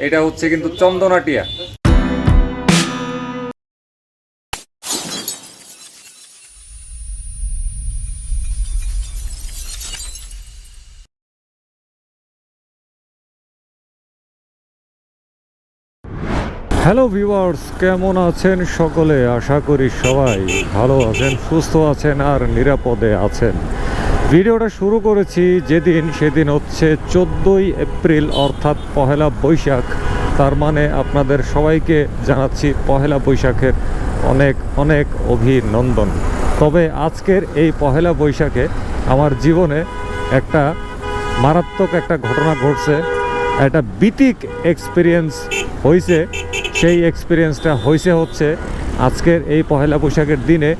এটা হচ্ছে কিন্তু চন্দনাটিয়া। হ্যালো ভিউয়ার্স, কেমন আছেন সকলে? আশা করি সবাই ভালো আছেন, সুস্থ আছেন আর নিরাপদে আছেন। ভিডিওটা শুরু করেছি সেদিন হচ্ছে 14ই এপ্রিল অর্থাৎ পহেলা বৈশাখ। তার মানে আপনাদের সবাইকে জানাচ্ছি পহেলা বৈশাখের অনেক অনেক অভিনন্দন। তবে আজকের এই পহেলা বৈশাখে আমার জীবনে একটা মারাত্মক একটা ঘটনা ঘটছে, একটা বিতিক এক্সপিরিয়েন্স হয়েছে। সেই এক্সপিরিয়েন্সটা হচ্ছে আজকের এই পহেলা বৈশাখের দিনে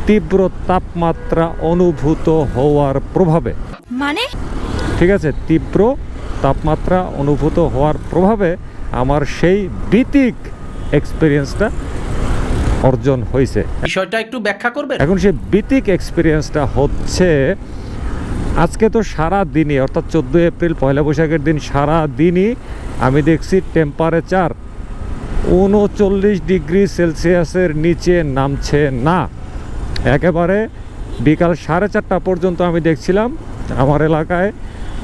তীব্র তাপমাত্রা অনুভূত হওয়ার প্রভাবে। মানে ঠিক আছে, তীব্র তাপমাত্রা অনুভূত হওয়ার প্রভাবে আমার সেই বিতিক এক্সপিরিয়েন্সটা অর্জন হয়েছে। বিষয়টা একটু ব্যাখ্যা করবেন। এখন সেই বিতিক এক্সপিরিয়েন্সটা হচ্ছে আজকে তো সারা দিনই অর্থাৎ 14 এপ্রিল পয়লা বৈশাখের দিন সারা দিনই আমি দেখছি টেম্পারেচার 39 ডিগ্রি সেলসিয়াসের নিচে নামছে না। একেবারে বিকাল 4:30 পর্যন্ত আমি দেখছিলাম আমার এলাকায়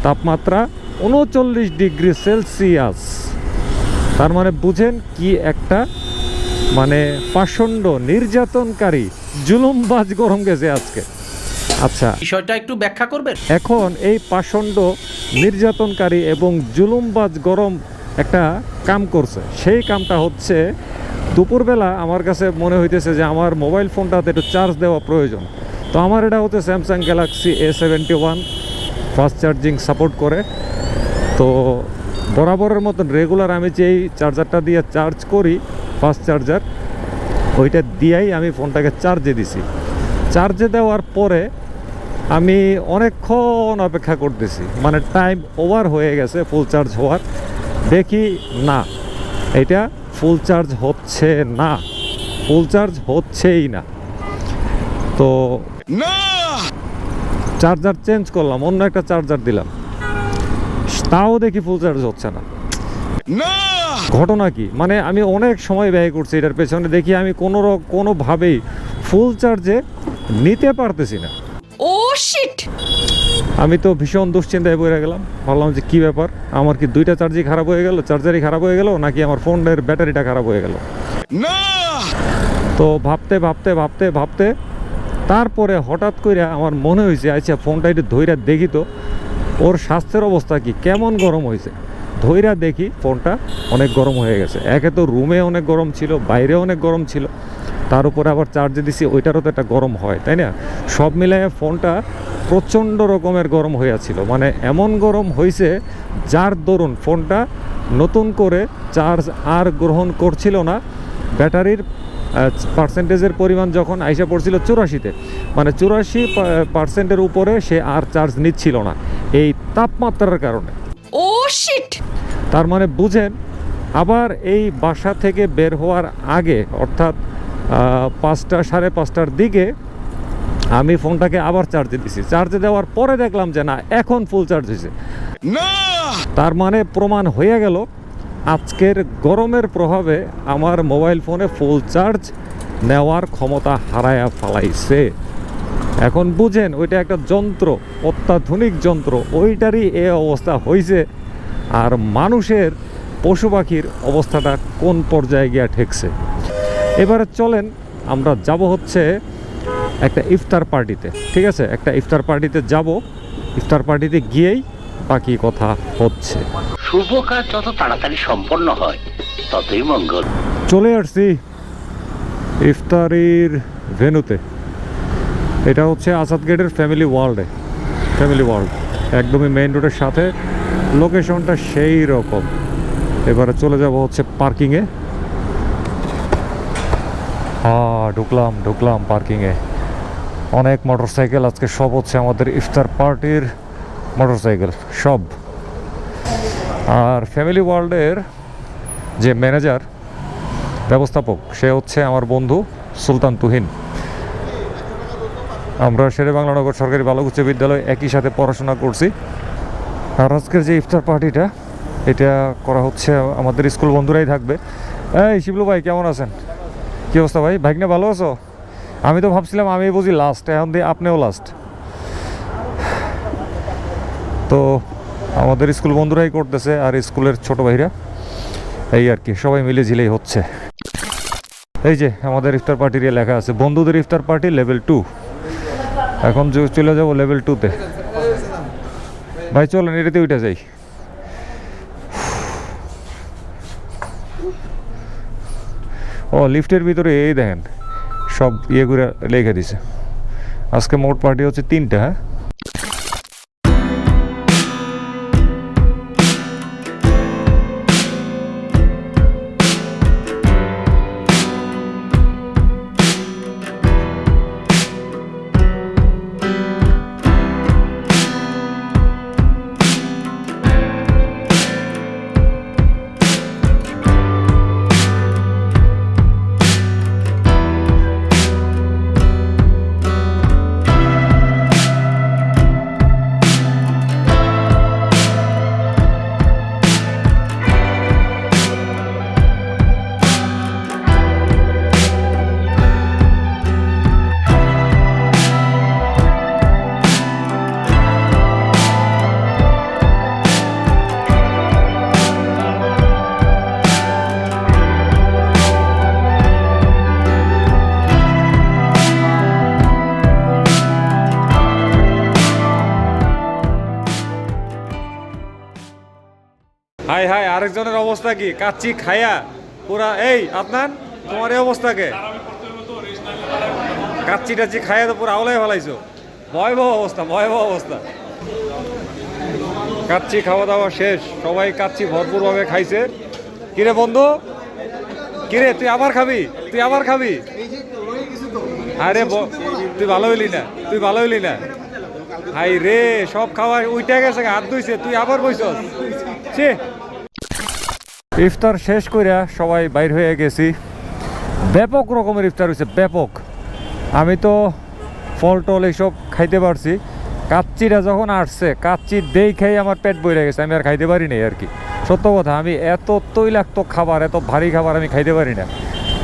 তাপমাত্রা 39 ডিগ্রি সেলসিয়াস। তার মানে বুঝেন কি একটা মানে প্রচণ্ড নির্যাতনকারী জুলুমবাজ গরম গেছে আজকে। আচ্ছা, বিষয়টা একটু ব্যাখ্যা করবেন। এখন এই প্রচণ্ড নির্যাতনকারী এবং জুলুমবাজ গরম একটা কাম করছে। সেই কামটা হচ্ছে দুপুরবেলা আমার কাছে মনে হইতেছে যে আমার মোবাইল ফোনটাতে একটু চার্জ দেওয়া প্রয়োজন। তো আমার এটা হচ্ছে Samsung Galaxy A71 fast charging support করে। তো বরাবরের মতন রেগুলার আমি যে এই চার্জারটা দিয়ে চার্জ করি ফাস্ট চার্জার, ওইটা দিয়েই আমি ফোনটাকে চার্জে দিছি। চার্জে দেওয়ার পরে আমি অনেকক্ষণ অপেক্ষা করতেছি, মানে টাইম ওভার হয়ে গেছে ফুল চার্জ হওয়ার। দেখি না, এটা ফুল চার্জ হচ্ছে না, ফুল চার্জ হচ্ছেই না। তো চার্জার চেঞ্জ করলাম, অন্য একটা চার্জার দিলাম, তাও দেখি ফুল চার্জ হচ্ছে না। ঘটনা কি, মানে আমি অনেক সময় ব্যয় করছি এটার পেছনে, দেখি আমি কোনোভাবেই ফুল চার্জে নিতে পারতেছি না। ও শিট! আমি তো ভীষণ দুশ্চিন্তায় পড়ে গেলাম। ভাবলাম যে কী ব্যাপার, আমার কি দুইটা চার্জই খারাপ হয়ে গেল, চার্জারই খারাপ হয়ে গেল, নাকি আমার ফোনের ব্যাটারিটা খারাপ হয়ে গেল। তো ভাবতে ভাবতে ভাবতে ভাবতে তারপরে হঠাৎ করে আমার মনে হয়েছে আচ্ছা ফোনটা একটু ধইরা দেখি তো ওর স্বাস্থ্যের অবস্থা কি, কেমন গরম হয়েছে। ধইরা দেখি ফোনটা অনেক গরম হয়ে গেছে। একে তো রুমে অনেক গরম ছিল, বাইরে অনেক গরম ছিল, তার উপরে আবার চার্জে দিছি, ওইটারও তো একটা গরম হয়, তাই না? সব মিলিয়ে ফোনটা প্রচণ্ড রকমের গরম হয়েছিল। মানে এমন গরম হয়েছে যার দরুন ফোনটা নতুন করে চার্জ আর গ্রহণ করছিল না। ব্যাটারির পার্সেন্টেজের পরিমাণ যখন আইসা পড়ছিল 84-তে, মানে 84% উপরে সে আর চার্জ নিচ্ছিল না এই তাপমাত্রার কারণে। ও শিট! তার মানে বুঝেন, আবার এই বাসা থেকে বের হওয়ার আগে অর্থাৎ 5টা 5:30টার দিকে আমি ফোনটাকে আবার চার্জে দিছি। চার্জে দেওয়ার পরে দেখলাম যে না, এখন ফুল চার্জ হয়েছে। তার মানে প্রমাণ হয়ে গেল আজকের গরমের প্রভাবে আমার মোবাইল ফোনে ফুল চার্জ নেওয়ার ক্ষমতা হারায়া ফেলাইছে। এখন বুঝেন ওইটা একটা যন্ত্র, অত্যাধুনিক যন্ত্র, ওইটারই এ অবস্থা হয়েছে। আর মানুষের পশু পাখির অবস্থাটা কোন পর্যায়ে গিয়া ঠেকছে। এবারে চলেন আমরা যাব হচ্ছে একটা ইফতার পার্টিতে। ঠিক আছে, একটা ইফতার পার্টিতে যাব। ইফতার পার্টিতে গিয়েই বাকি কথা হচ্ছে। শুভ কাজ যত তাড়াতাড়ি সম্পন্ন হয় ততই মঙ্গল। চলে আসছি ইফতারির ভেন্যুতে। এটা হচ্ছে আসাদ গেটের ফ্যামিলি ওয়ার্ল্ড একদমই মেইন রোডের সাথে, লোকেশনটা সেই রকম। এবারে চলে যাব হচ্ছে পার্কিংয়ে। ঢুকলাম পার্কিংয়ে। অনেক মোটরসাইকেল আজকে, সব হচ্ছে আমাদের ইফতার পার্টির মোটরসাইকেল সব। আর ফ্যামিলি ওয়ার্ল্ডের যে ম্যানেজার ব্যবস্থাপক সে হচ্ছে আমার বন্ধু সুলতান তুহিন। আমরা শেরেবাংলানগর সরকারি বালক উচ্চ বিদ্যালয় একই সাথে পড়াশোনা করছি। আর আজকের যে ইফতার পার্টিটা এটা করা হচ্ছে, আমাদের স্কুল বন্ধুরাই থাকবে। এই শিবলু ভাই কেমন আছেন? কি অবস্থা ভাই? ভাগ্নে ভালো আছো? আমি তো ভাবছিলাম আমি বুঝি লাস্ট, এখন দিয়ে আপনিও লাস্ট। তো আমাদের স্কুল বন্ধুরাই করতেছে আর স্কুলের ছোট ভাইরা, এই আর কি সবাই মিলে ঝিলেই হচ্ছে। এই যে আমাদের ইফতার পার্টির লেখা আছে বন্ধুদের ইফতার পার্টি লেভেল 2। এখন চলে যাবো লেভেল 2-তে। ভাই চলেন এটাতে উঠে যাই। ও লিফটের ভিতরে এই দেখেন সব ইয়ে করে লেখা দিছে। আজকে মোট পার্টি হচ্ছে 3টা। হ্যাঁ হাই হাই, আরেকজনের অবস্থা কি? কাচ্চি খায়া পুরা এই আপনার তোমার এই অবস্থা কে? কাচ্চি টাচ্চি খায়া তো পুরো আওলাই ফেলাইছো। ভয়াবহ অবস্থা, ভয়াবহ অবস্থা। কাচ্চি খাওয়া দাওয়া শেষ, সবাই কাচ্চি ভরপুরভাবে খাইছে। কিরে বন্ধু, কিরে তুই আবার খাবি? তুই আবার খাবি? আরে তুই ভালো হইলি না, তুই ভালো হইলি না। হাই রে, সব খাওয়া উইটা গেছে, হাত ধুইছে, তুই আবার বইছস। ইফতার শেষ কইরা সবাই বাইর হয়ে গেছি। ব্যাপক রকমের ইফতার হয়েছে, ব্যাপক। আমি তো ফল টল এইসব খাইতে পারছি। কাচ্চিটা যখন আসছে, কাচ্চি দেখেই আমার পেট বইরে গেছে, আমি আর খাইতে পারি নাই আর কি। সত্য কথা, আমি এত তৈলাক্ত খাবার, এত ভারী খাবার আমি খাইতে পারি না।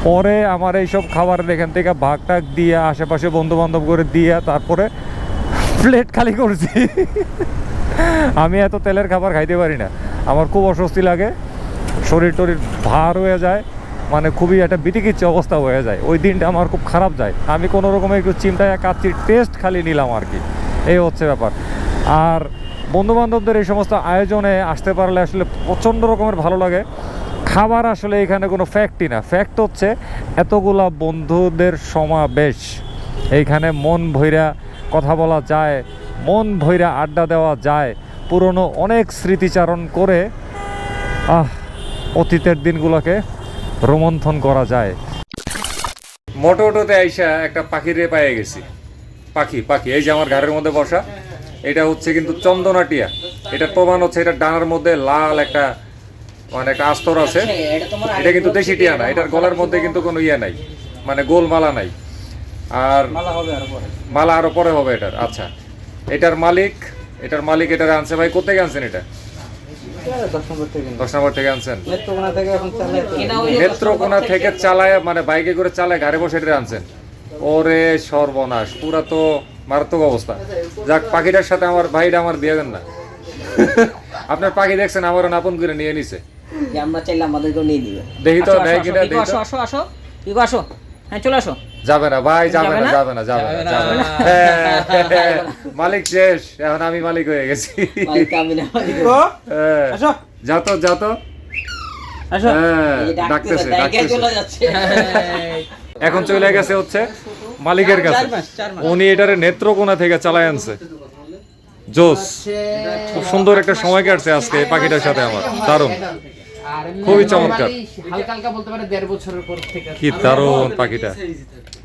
পরে আমার এইসব খাবার এখান থেকে ভাগ টাক দিয়ে আশেপাশে বন্ধু বান্ধব করে দিয়ে তারপরে প্লেট খালি করছি। আমি এত তেলের খাবার খাইতে পারি না, আমার খুব অস্বস্তি লাগে, শরীর টরীর ভার হয়ে যায়, মানে খুবই একটা বিতিকিচ্ছা অবস্থা হয়ে যায়। ওই দিনটা আমার খুব খারাপ যায়। আমি কোনো রকমের একটু চিমটায় কাচ্চির টেস্ট খালি নিলাম আর কি, এই হচ্ছে ব্যাপার। আর বন্ধুবান্ধবদের এই সমস্ত আয়োজনে আসতে পারলে আসলে প্রচণ্ড রকমের ভালো লাগে। খাবার আসলে এখানে কোনো ফ্যাক্টই না, ফ্যাক্ট হচ্ছে এতগুলা বন্ধুদের সমাবেশ। এইখানে মন ভৈরা কথা বলা যায়, মন ভৈরা আড্ডা দেওয়া যায়, পুরনো অনেক স্মৃতিচারণ করে অতীতের দিনগুলোকে রোমন্থন করা যায়। মোটোতে আইসা একটা পাখিরে পেয়ে গেছি। পাখি পাখি এই যে আমার ঘাড়ের মধ্যে বসা, এটা হচ্ছে কিন্তু চন্দনাটিয়া। এটা প্রমাণ হচ্ছে এটা ডানার মধ্যে লাল একটা মানে একটা আস্তর আছে। এটা কিন্তু দেশি টিয়া না, এটার গলার মধ্যে কিন্তু কোনো ইয়ে নাই, মানে গোল মালা নাই। আর মালা আরো পরে হবে এটার। আচ্ছা, এটার মালিক এটার আনছে ভাই। কোথেকে আনছেন এটা? 10 নম্বর থেকে আনছেন? নেত্রকোনা থেকে চালায়, মানে বাইকে করে চালায়, গাড়ি বসে এটা আনছেন। ওরে সর্বনাশ, পুরা তো মারাত্মক অবস্থা। যাক, পাখিটার সাথে আমার ভাইটা আমার দিয়ে দেন না। আপনার পাখি দেখছেন, আমারও আপন করে নিয়ে নিছে। আমরা চাইলে আমাদেরকেও নিয়ে নিবে। দেখি তো নেয় কিনা, দেখি তো। আসো আসো আসো, ইগো আসো। হ্যাঁ চলে আসো। যাবে না ভাই, যাবে না, যাবে না, যাবে না, যাবে না। মালিক শেষ, এখন আমি মালিক হয়ে গেছি। মালিক আমি না, মালিক। আসো, যাও তো, যাও তো। আসো, ডাকতেছে, ডাকতেছে, চলে যাচ্ছে। এখন চলে গেছে হচ্ছে মালিকের কাছে। উনি এটারে নেত্রকোনা থেকে চালায় আনছে। জোস, খুব সুন্দর একটা সময় কাটছে আজকে এই পাখিটার সাথে আমার, দারুণ, খুবই চমৎকার। হালকা হালকা বলতে পারে 1.5 বছরের পর থেকে। কি দারুণ পাখিটা,